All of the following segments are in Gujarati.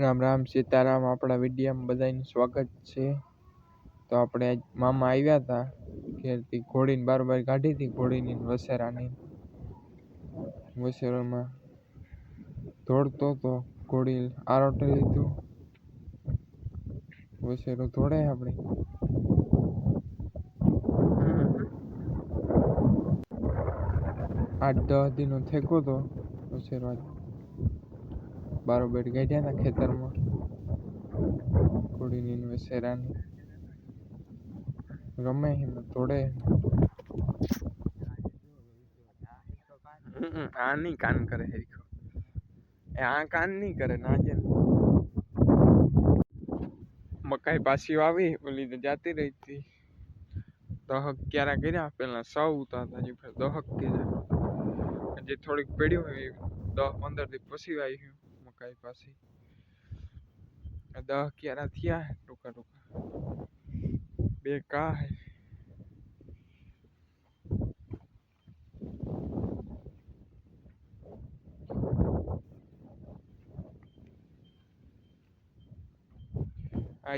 રામ રામ સીતારામ. આપણા વિડીયામાં બધાનું સ્વાગત છે. તો આપણે આજ મામા આવ્યા હતા ઘેરથી. ઘોડીને બારોબાર કાઢી હતી, ઘોડીની વસેરાની. વસેરામાં દોડતો તો ઘોડી આરોટે લીધું. વસેરો દોડે આપણે 8-10 દીનો થેકો તો વસેરો. બારોબાર કાઢ્યા હતા ખેતરમાં ઘોડીની વસેરાની. રમે દોડે. આ નહીં કાન કરે હરીખો. આ કાન નહીં કરે ના. જે મકાઈ પાછી વાવી ઓલી તો જાતી રહી હતી. દહક ક્યારા કર્યા પેલા 100 ઉતારતા હજી દહક કર્યા. હજી થોડીક પડ્યું હોય 10-15 દી પછી આવી મકાઈ પાછી. 10 ક્યારા થયા ટૂંકા ટૂંકા. 2 કા હે.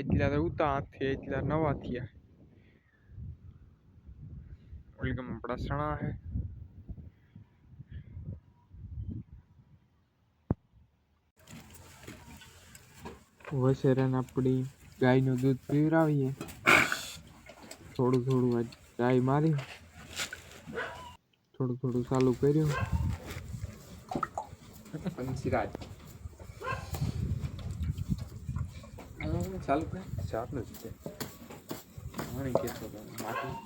એટલા તો ઉતા હાથથી એટલા નવા થયા. ઓલી ગમ આપણા સણા હે. વસેરાને આપણી ગાયનું દૂધ પીવરાવીએ. થોડું થોડું આજ ગાય મારી. થોડું થોડું ચાલુ કર્યું. પંચરાજ ચાલુ કર. ચાલુ જ છે. પાણી કેતો તો માટી.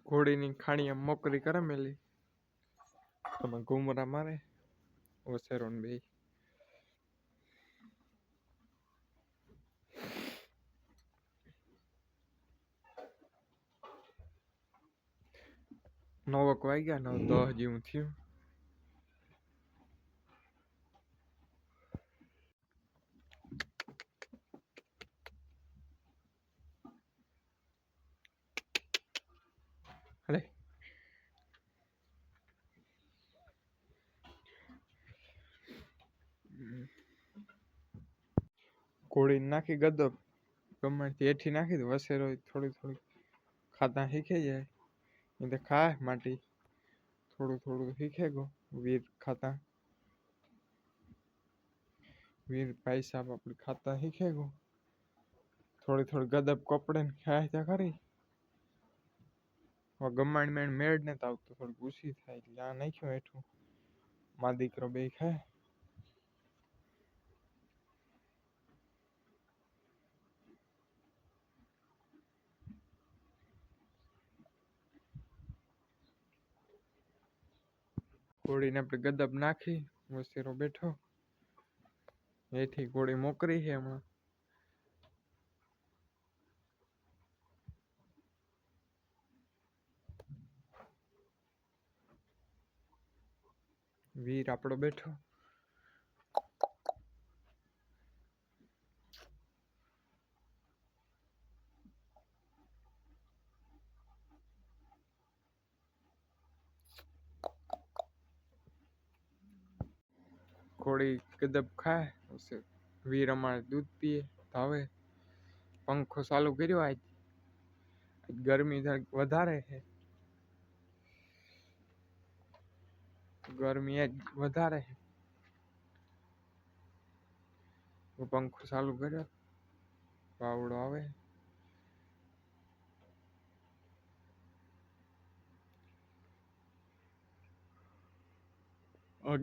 ઘોડીની ખાણીએ મોકરી કરે મેલી. તમે ઘુમરા મારે વસેરો ને બે. નવક વાગ્યા 9-10 જેવું થયું. અરે ઘોડી નાખી ગદબ ગમે હેઠી નાખી દો. વસેરો થોડી થોડી ખાતા શીખે જાય. એ તો ખાય માટી. થોડું થોડું શીખે ગો વીર ખાતા. વીર ભાઈ સાહેબ આપણે ખાતા શીખે ગો. થોડી થોડી ગદબ કપડે ને ખાય ત્યાં ખરી. ગમાણ મેણ મેળ ને આવતો થોડી પૂછી થાય એટલે આ નાખ્યું હેઠું. મા દીકરો બે ખાય. ઘોડીને આપણે ગદબ નાખી. વસેરો બેઠો એથી ઘોડી મોકરી છે હમણાં. વીર આપણો બેઠો. ઘોડી ગદબ ખાય. વીર અમારે દૂધ પીએ ભાવે. પંખો ચાલુ કર્યો આજ. ગરમી વધારે છે. ગરમી આજ વધારે છે. પંખો ચાલુ કર્યો પાવડો આવે.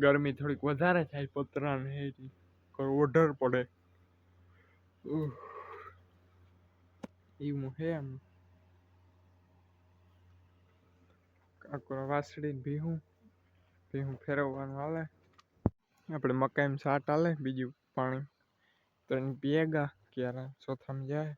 ગરમી થોડીક વધારે થાય. પતરા ને ઓઢર પડે એવું હે. એમ કાકોરા વાસળી ભીહું ફેરવવાનું હાલે. આપણે મકાઈમાં સાટ હાલે. બીજું પાણી તો પીએગા ક્યારે ચોથામાં જાય.